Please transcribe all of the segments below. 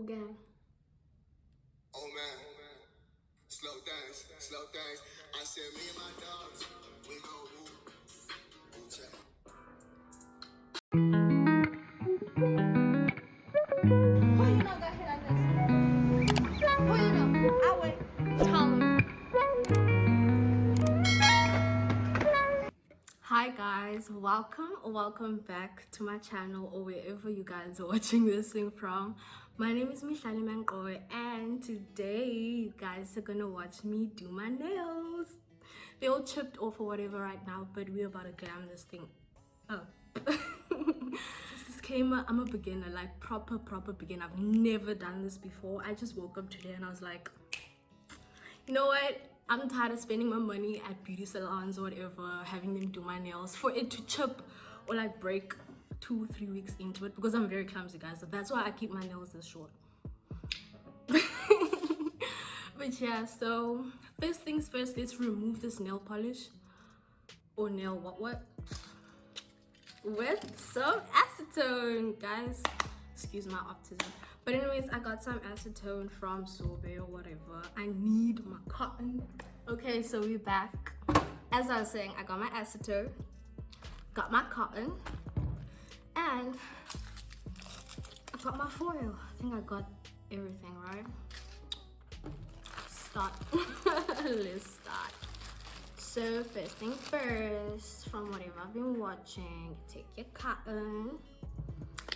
whole gang. Oh man, slow things, slow things. I said me and my dogs, we gon' woo, woo-tang. Who you know got hit like this? Who you know? I wait. Tell me. Hi guys, welcome back to my channel or wherever you guys are watching this thing from. My name is Mihlali Manqowe and today you guys are gonna watch me do my nails. They're all chipped off or whatever right now, but we're about to glam this thing up. Just disclaimer, I'm a beginner, like proper beginner. I've never done this before. I just woke up today and I was like, you know what? I'm tired of spending my money at beauty salons or whatever, having them do my nails for it to chip or like break 2-3 weeks into it, because I'm very clumsy, guys. So that's why I keep my nails this short. But yeah, so first things first, let's remove this nail polish or nail what with some acetone, guys. Excuse my optimism. But anyways, I got some acetone from Sorbet or whatever. I need my cotton. Okay, so we're back. As I was saying, I got my acetone, got my cotton, and I got my foil. I think I got everything, right? Start. Let's start. So first thing first, from whatever I've been watching, you take your cotton,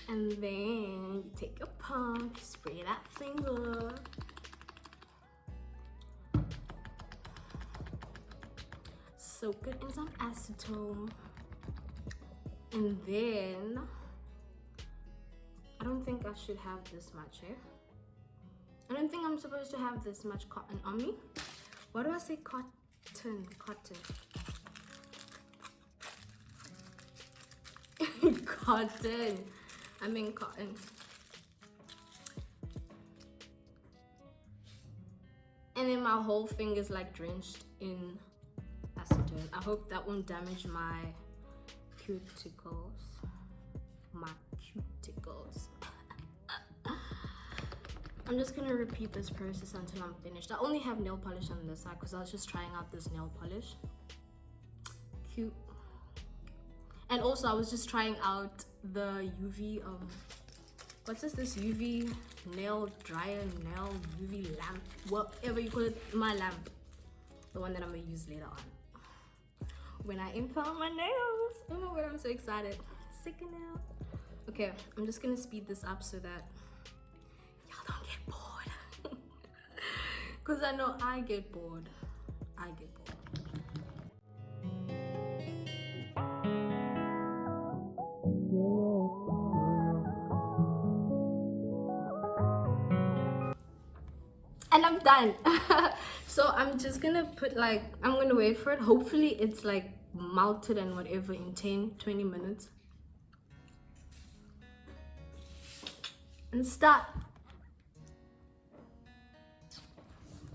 and then you take your pump, you spray that finger. Soak it in some acetone. And then, I don't think I should have this much, eh? I don't think I'm supposed to have this much cotton on me. Why do I say cotton? Cotton. Cotton. I mean cotton. And then my whole finger's like drenched in acetone. I hope that won't damage my cuticles. My cuticles. I'm just gonna repeat this process until I'm finished. I only have nail polish on this side because I was just trying out this nail polish. Cute. And also I was just trying out the UV what's this UV nail dryer, nail UV lamp, whatever you call it, my lamp, the one that I'm gonna use later on when I implant my nails. Oh my god, I'm so excited. Second nail. Okay, I'm just gonna speed this up so that y'all don't get bored. Because I know I get bored. And I'm done. So I'm just gonna put I'm gonna wait for it. Hopefully it's like melted and whatever in 10-20 minutes. And start.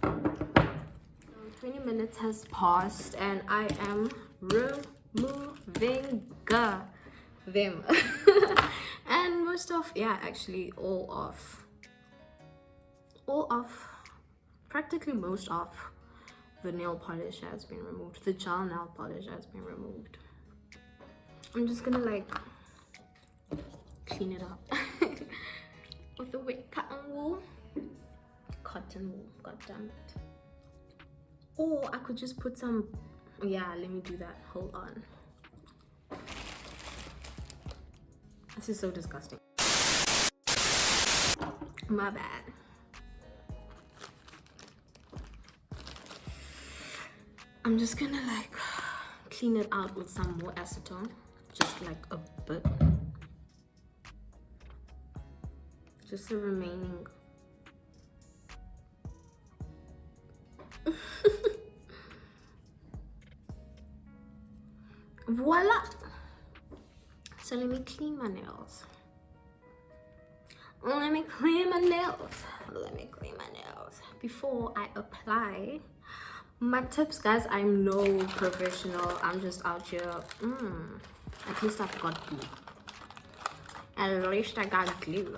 20 minutes has passed and I am removing them. And most of, yeah, actually all off. Practically most of the nail polish has been removed. The gel nail polish has been removed. I'm just gonna like clean it up with the wet cotton wool. God damn it. Or I could just put some, yeah, let me do that. Hold on. This is so disgusting. My bad. I'm just gonna like clean it out with some more acetone, just like a bit. Just the remaining. Voila! So let me clean my nails. Let me clean my nails before I apply my tips, guys. I'm no professional. I'm just out here. At least I've got glue. At least I got glue.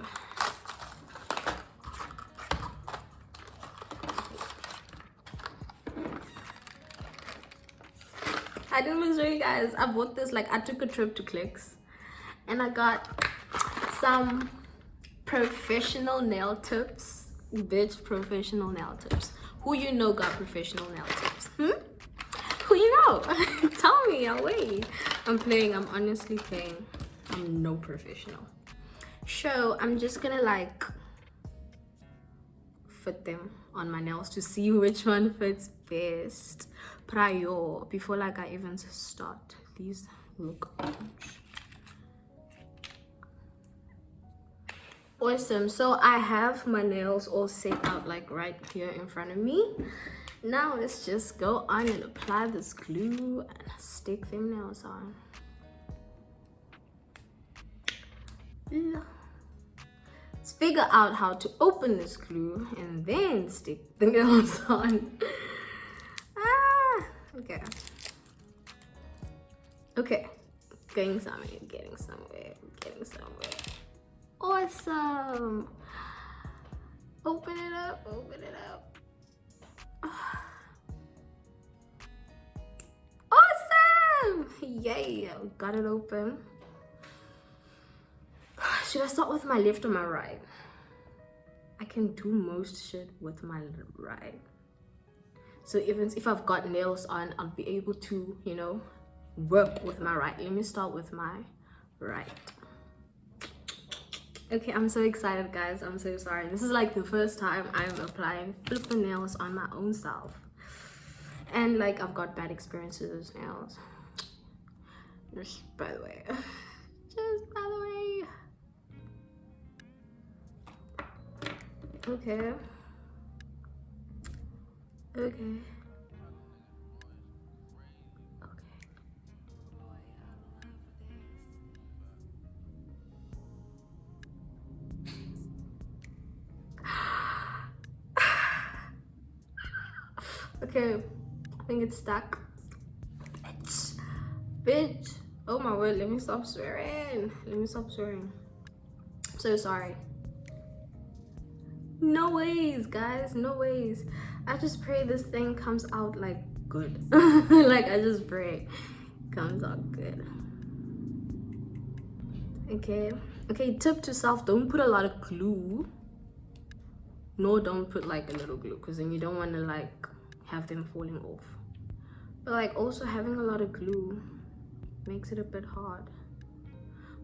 I didn't even show you guys. I bought this, like, I took a trip to Clicks and I got some professional nail tips. Bitch, professional nail tips. Who you know got professional nail tips? Who you know? Tell me, I'll wait. I'm playing, I'm honestly playing. I'm no professional. So I'm just gonna like fit them on my nails to see which one fits best prior before like I even start. These look awesome. So I have my nails all set out like right here in front of me. Now let's just go on and apply this glue and stick them nails on. Let's figure out how to open this glue and then stick the nails on. Okay. Okay. Getting somewhere, getting somewhere, getting somewhere. Awesome. Open it up, open it up. Awesome! Yay, got it open. Should I start with my left or my right? I can do most shit with my right. So even if I've got nails on, I'll be able to, you know, work with my right. Let me start with my right. Okay, I'm so excited, guys. I'm so sorry. This is like the first time I'm applying flipping nails on my own self. And like I've got bad experiences with nails. Just by the way. Just by the way. Okay. Okay. Okay, I think it's stuck. Bitch. Oh my word, let me stop swearing. Let me stop swearing. I'm so sorry. No ways, guys, no ways. I just pray this thing comes out like good. Like I just pray it comes out good. Okay. Okay, tip to self, don't put a lot of glue. No, don't put like a little glue because then you don't want to like have them falling off. But like also having a lot of glue makes it a bit hard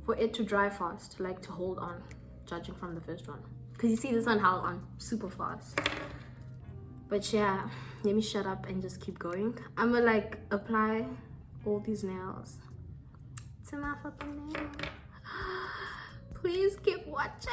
for it to dry fast, like to hold on, judging from the first one. Because you see this one held on super fast. But yeah, let me shut up and just keep going. I'm gonna like apply all these nails to my fucking nail. Please keep watching.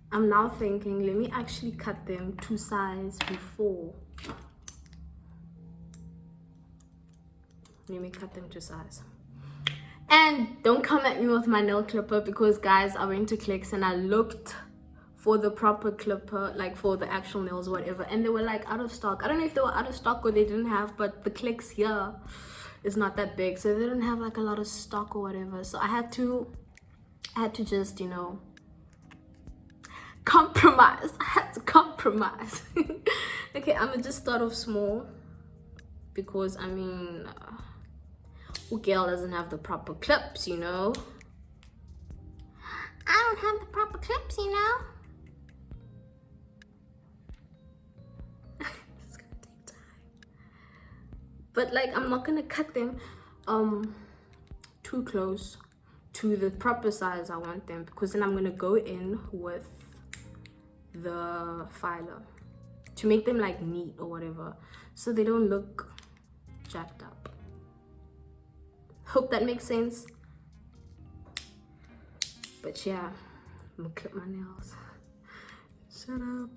I'm now thinking, let me actually cut them to size before. Let me cut them to size. And don't come at me with my nail clipper because guys, I went to Clicks and I looked for the proper clipper, like for the actual nails or whatever, and they were like out of stock. I don't know if they were out of stock or they didn't have, but the Clicks here is not that big, so they don't have like a lot of stock or whatever. So I had to just, you know, compromise. I had to compromise. Okay, I'm gonna just start off small because I mean, girl doesn't have the proper clips, you know. I don't have the proper clips, you know. This is gonna take time. But like, I'm not gonna cut them too close to the proper size I want them, because then I'm gonna go in with the filer to make them like neat or whatever, so they don't look jacked up. Hope that makes sense. But yeah, I'm gonna clip my nails. Shut up.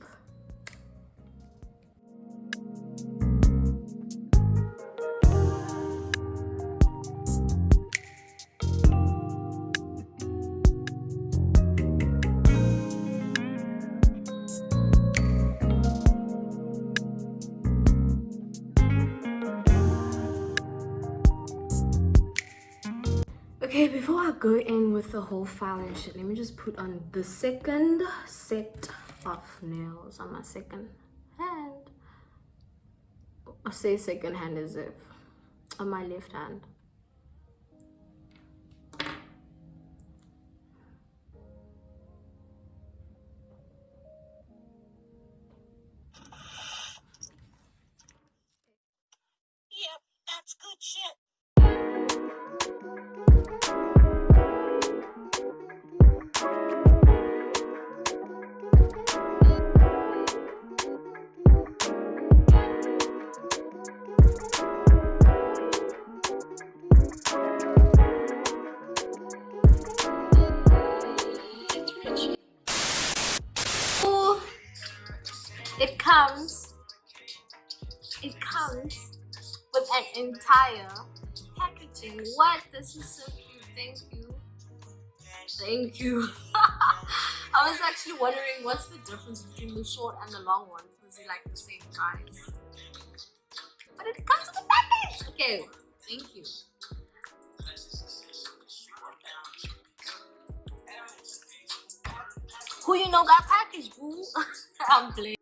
Okay, before I go in with the whole file and shit, let me just put on the second set of nails on my second hand. I say second hand as if on my left hand. Yep, that's good shit. Oh, it comes with an entire packaging. What? This is so cute. Thank you. I was actually wondering what's the difference between the short and the long one. Was it like the same price? But it comes with a package. Okay, thank you. Who you know got package, boo? I'm playing.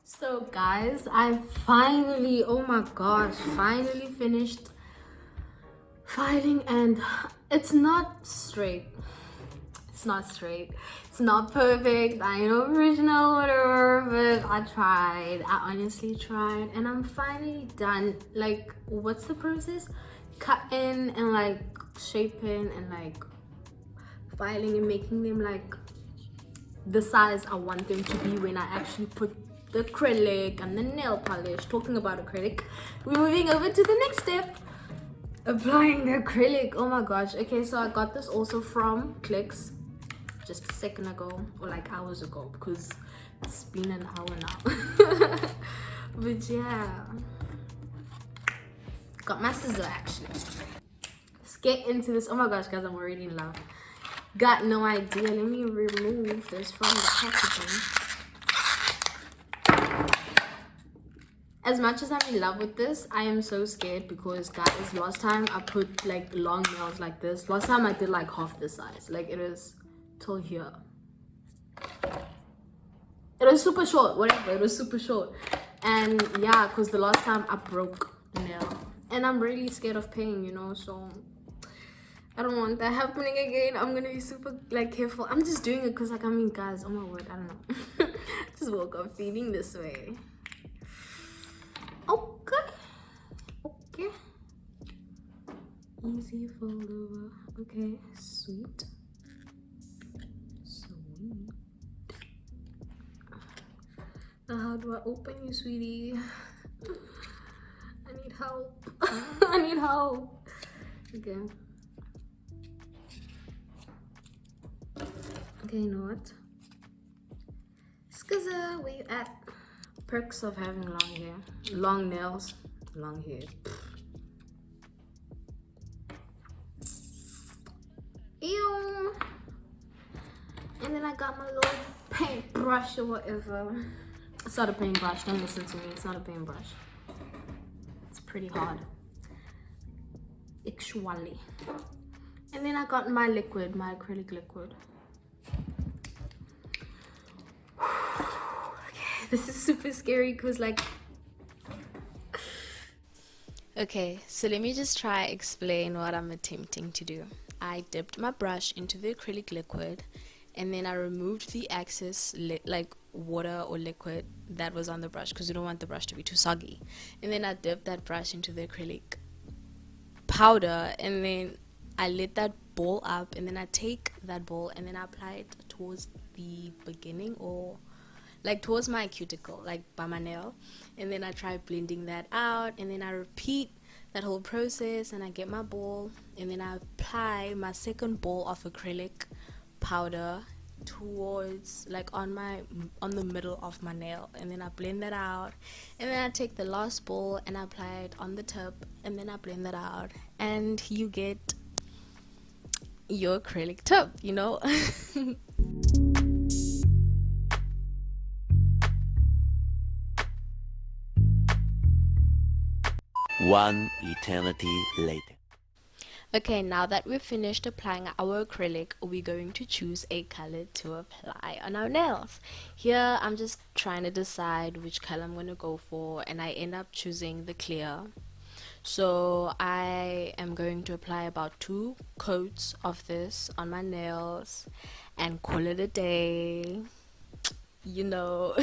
So guys, I finally, oh my gosh, finally finished filing, and it's not straight. It's not perfect. I ain't original, whatever, but I tried. I honestly tried, and I'm finally done. Like, what's the process? Cutting and like shaping and like filing and making them like the size I want them to be when I actually put the acrylic and the nail polish. Talking about acrylic, we're moving over to the next step, applying the acrylic. Oh my gosh. Okay, so I got this also from Clicks just a second ago, or like hours ago, because it's been an hour now. But yeah, got my scissor actually. Let's get into this. Oh my gosh, guys, I'm already in love. Got no idea. Let me remove this from the packaging. As much as I'm in love with this, I am so scared because, guys, last time I put like long nails like this. Last time I did like half the size. Like, it is till here. It was super short, whatever. It was super short. And yeah, because the last time I broke a nail. And I'm really scared of pain, you know, so I don't want that happening again. I'm gonna be super like careful. I'm just doing it because, like, I mean, guys, oh my word, I don't know. Just woke up feeling this way. Okay. Easy fold over. Okay, sweet. Now how do I open you, sweetie? I need help. I need help. Okay. Okay, you know what? Skizzer, where you at? Perks of having long hair. Long nails. Long hair. Ew. And then I got my little paintbrush or whatever. It's not a paintbrush, don't listen to me. It's not a paintbrush. It's pretty hard. Actually. And then I got my liquid, my acrylic liquid. Okay, this is super scary because, like... Okay, so let me just try explain what I'm attempting to do. I dipped my brush into the acrylic liquid, and then I removed the excess like water or liquid that was on the brush because you don't want the brush to be too soggy. And then I dipped that brush into the acrylic powder, and then I let that ball up, and then I take that ball and then I apply it towards the beginning, or like towards my cuticle, like by my nail, and then I try blending that out, and then I repeat that whole process, and I get my ball, and then I apply my second ball of acrylic powder towards, like, on the middle of my nail, and then I blend that out, and then I take the last ball and I apply it on the tip, and then I blend that out, and you get your acrylic tip, you know. One eternity later. Okay, now that we've finished applying our acrylic, we're going to choose a color to apply on our nails. Here, I'm just trying to decide which color I'm going to go for, and I end up choosing the clear. So I am going to apply about 2 coats of this on my nails and call it a day, you know.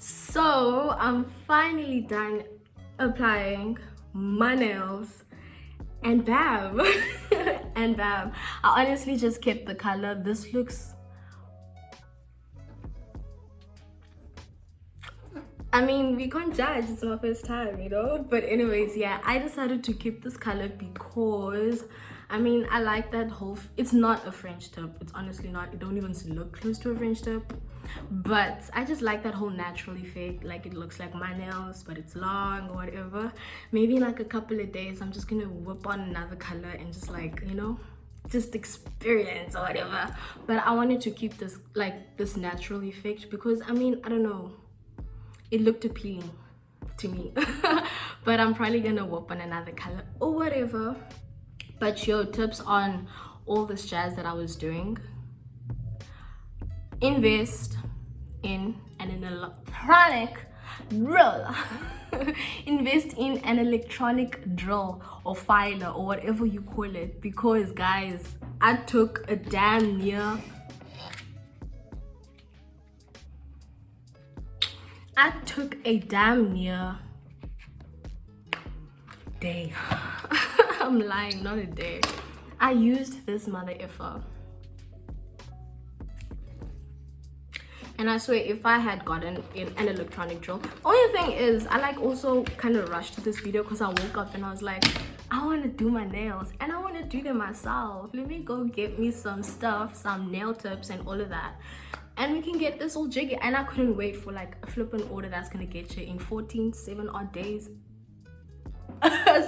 So I'm finally done applying my nails, and bam. And bam, I honestly just kept the color. This looks, I mean, we can't judge, it's my first time, you know. But anyways, yeah, I decided to keep this color because I mean, I like that whole it's not a French tip, it's honestly not, it don't even look close to a French tip, but I just like that whole natural effect. Like, it looks like my nails, but it's long or whatever. Maybe in like a couple of days I'm just gonna whip on another color and just, like, you know, just experience or whatever. But I wanted to keep this, like, this natural effect because I mean, I don't know, it looked appealing to me. But I'm probably gonna whip on another color or whatever. But yo, tips on all this jazz that I was doing: invest in an electronic drill. Invest in an electronic drill or filer or whatever you call it, because guys, I took a damn near day. I'm lying, not a day. I used this mother effer, and I swear if I had gotten an electronic drill, only thing is I like also kind of rushed this video because I woke up and I was like, I want to do my nails and I want to do them myself. Let me go get me some stuff, some nail tips and all of that, and we can get this all jiggy. And I couldn't wait for like a flipping order that's gonna get you in 7 odd days.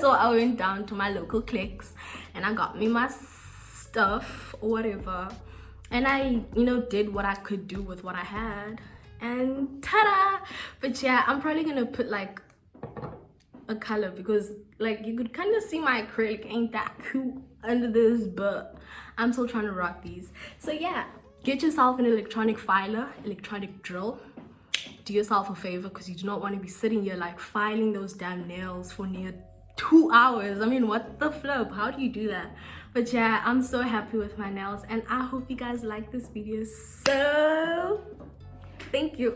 So I went down to my local clicks and I got me my stuff or whatever, and I, you know, did what I could do with what I had, and ta-da. But yeah, I'm probably gonna put like a color because, like, you could kind of see my acrylic ain't that cool under this, but I'm still trying to rock these. So yeah, get yourself an electronic filer, electronic drill. Do yourself a favor, because you do not want to be sitting here like filing those damn nails for near 2 hours. I mean, what the flip, how do you do that? But yeah, I'm so happy with my nails and I hope you guys like this video, so thank you.